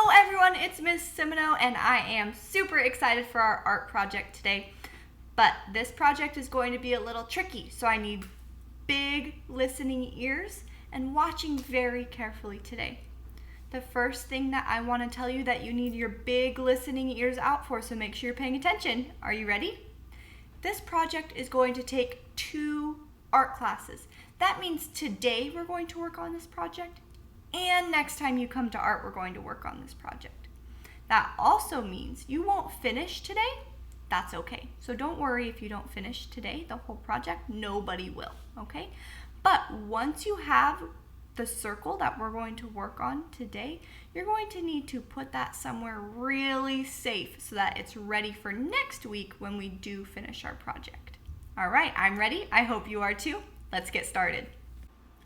Hello everyone, it's Miss Simino and I am super excited for our art project today. But this project is going to be a little tricky, so I need big listening ears and watching very carefully today. The first thing that I want to tell you that you need your big listening ears out for, so make sure you're paying attention. Are you ready? This project is going to take 2 art classes. That means today we're going to work on this project, and next time you come to art, we're going to work on this project. That also means you won't finish today. That's okay. So don't worry if you don't finish today, the whole project. Nobody will, okay? But once you have the circle that we're going to work on today, you're going to need to put that somewhere really safe so that it's ready for next week when we do finish our project. All right, I'm ready. I hope you are too. Let's get started.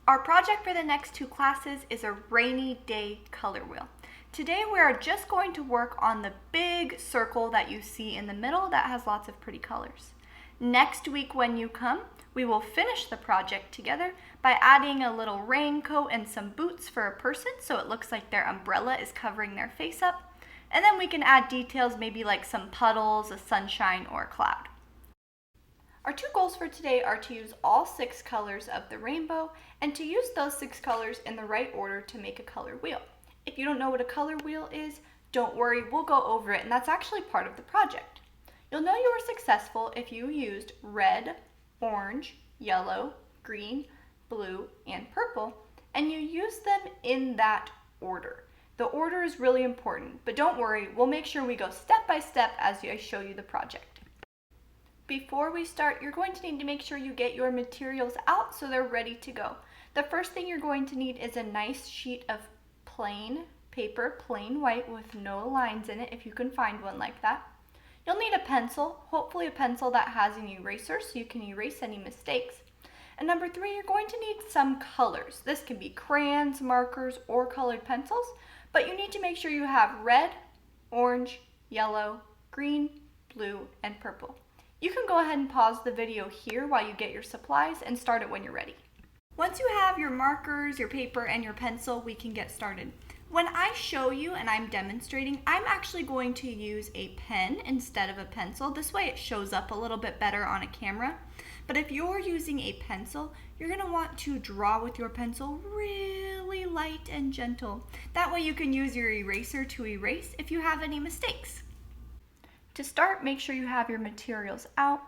Our project for the next 2 classes is a rainy day color wheel. Today we are just going to work on the big circle that you see in the middle that has lots of pretty colors. Next week when you come, we will finish the project together by adding a little raincoat and some boots for a person so it looks like their umbrella is covering their face up. And then we can add details, maybe like some puddles, a sunshine, or a cloud. Our 2 goals for today are to use all 6 colors of the rainbow and to use those 6 colors in the right order to make a color wheel. If you don't know what a color wheel is, don't worry, we'll go over it, and that's actually part of the project. You'll know you were successful if you used red, orange, yellow, green, blue, and purple, and you use them in that order. The order is really important, but don't worry, we'll make sure we go step by step as I show you the project. Before we start, you're going to need to make sure you get your materials out so they're ready to go. The first thing you're going to need is a nice sheet of plain paper, plain white with no lines in it, if you can find one like that. You'll need a pencil, hopefully a pencil that has an eraser so you can erase any mistakes. And number 3, you're going to need some colors. This can be crayons, markers, or colored pencils, but you need to make sure you have red, orange, yellow, green, blue, and purple. You can go ahead and pause the video here while you get your supplies and start it when you're ready. Once you have your markers, your paper, and your pencil, we can get started. When I show you and I'm demonstrating, I'm actually going to use a pen instead of a pencil. This way it shows up a little bit better on a camera. But if you're using a pencil, you're going to want to draw with your pencil really light and gentle. That way you can use your eraser to erase if you have any mistakes. To start, make sure you have your materials out.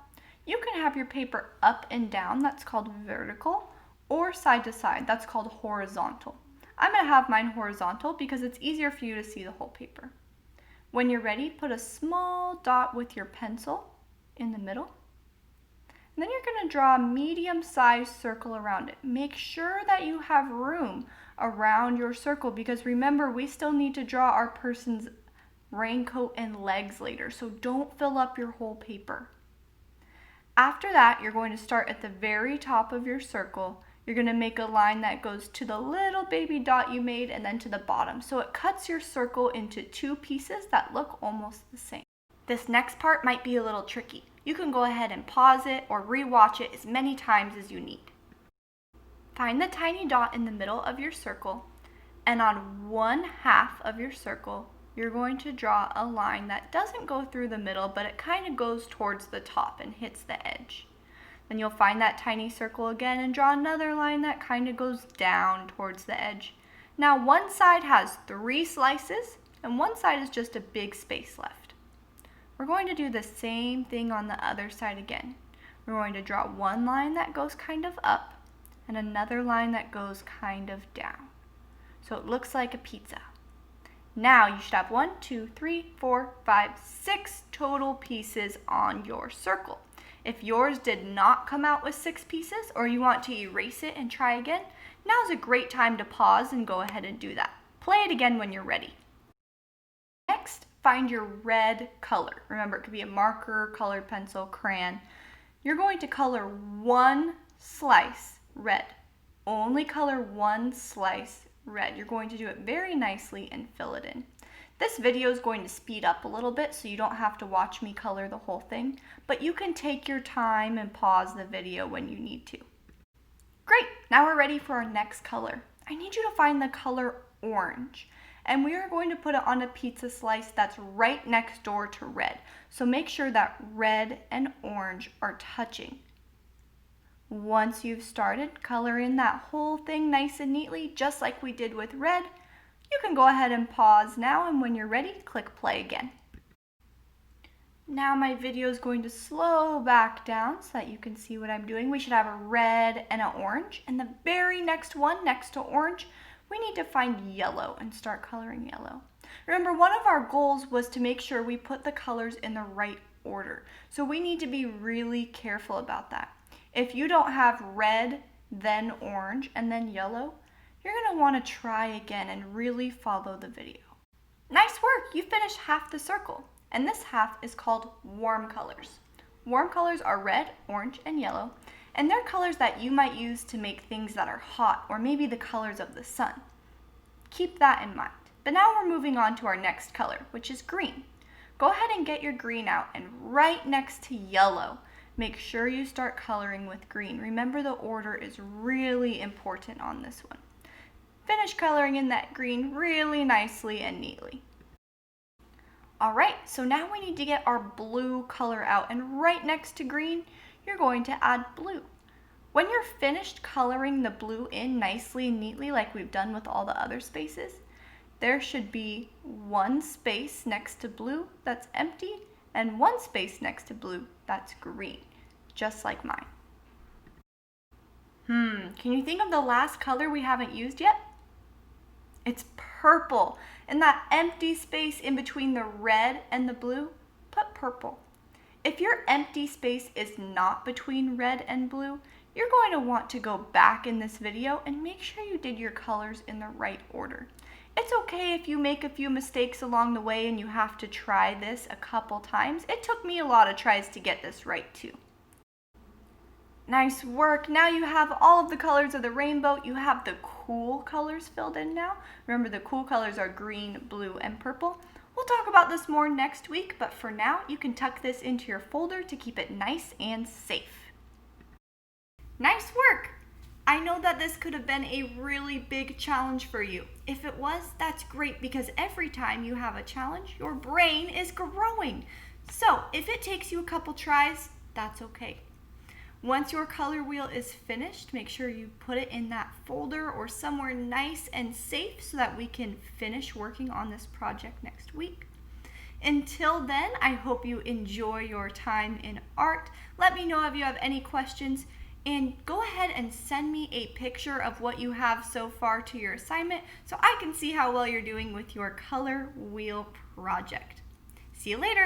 You can have your paper up and down, that's called vertical, or side to side, that's called horizontal. I'm going to have mine horizontal because it's easier for you to see the whole paper. When you're ready, put a small dot with your pencil in the middle. And then you're going to draw a medium-sized circle around it. Make sure that you have room around your circle because remember, we still need to draw our person's raincoat and legs later, so don't fill up your whole paper. After that, you're going to start at the very top of your circle. You're going to make a line that goes to the little baby dot you made and then to the bottom, so it cuts your circle into 2 pieces that look almost the same. This next part might be a little tricky. You can go ahead and pause it or re-watch it as many times as you need. Find the tiny dot in the middle of your circle, and on 1/2 of your circle, you're going to draw a line that doesn't go through the middle, but it kind of goes towards the top and hits the edge. Then you'll find that tiny circle again and draw another line that kind of goes down towards the edge. Now one side has 3 slices and one side is just a big space left. We're going to do the same thing on the other side again. We're going to draw one line that goes kind of up and another line that goes kind of down. So it looks like a pizza. Now you should have 1, 2, 3, 4, 5, 6 total pieces on your circle. If yours did not come out with 6 pieces or you want to erase it and try again, now's a great time to pause and go ahead and do that. Play it again when you're ready. Next, find your red color. Remember, it could be a marker, colored pencil, crayon. You're going to color 1 slice red. Only color 1 slice red. You're going to do it very nicely and fill it in. This video is going to speed up a little bit so you don't have to watch me color the whole thing, but you can take your time and pause the video when you need to. Great, now we're ready for our next color. I need you to find the color orange. and we are going to put it on a pizza slice that's right next door to red. So make sure that red and orange are touching. Once you've started, color in that whole thing nice and neatly, just like we did with red. You can go ahead and pause now, and when you're ready, click play again. Now my video is going to slow back down so that you can see what I'm doing. We should have a red and an orange, and the very next one next to orange, we need to find yellow and start coloring yellow. Remember, one of our goals was to make sure we put the colors in the right order, so we need to be really careful about that. If you don't have red, then orange, and then yellow, you're going to want to try again and really follow the video. Nice work! You finished half the circle, and this half is called warm colors. Warm colors are red, orange, and yellow, and they're colors that you might use to make things that are hot, or maybe the colors of the sun. Keep that in mind. But now we're moving on to our next color, which is green. Go ahead and get your green out, and right next to yellow, make sure you start coloring with green. Remember, the order is really important on this one. Finish coloring in that green really nicely and neatly. Alright, so now we need to get our blue color out, and right next to green, you're going to add blue. When you're finished coloring the blue in nicely and neatly like we've done with all the other spaces, there should be one space next to blue that's empty and one space next to blue that's green, just like mine. Can you think of the last color we haven't used yet? It's purple. In that empty space in between the red and the blue, put purple. If your empty space is not between red and blue, you're going to want to go back in this video and make sure you did your colors in the right order. It's okay if you make a few mistakes along the way and you have to try this a couple times. It took me a lot of tries to get this right too. Nice work. Now you have all of the colors of the rainbow. You have the cool colors filled in now. Remember, the cool colors are green, blue, and purple. We'll talk about this more next week, but for now, you can tuck this into your folder to keep it nice and safe. Nice work! I know that this could have been a really big challenge for you. If it was, that's great, because every time you have a challenge, your brain is growing. So if it takes you a couple tries, that's okay. Once your color wheel is finished, make sure you put it in that folder or somewhere nice and safe so that we can finish working on this project next week. Until then, I hope you enjoy your time in art. Let me know if you have any questions, and go ahead and send me a picture of what you have so far to your assignment so I can see how well you're doing with your color wheel project. See you later.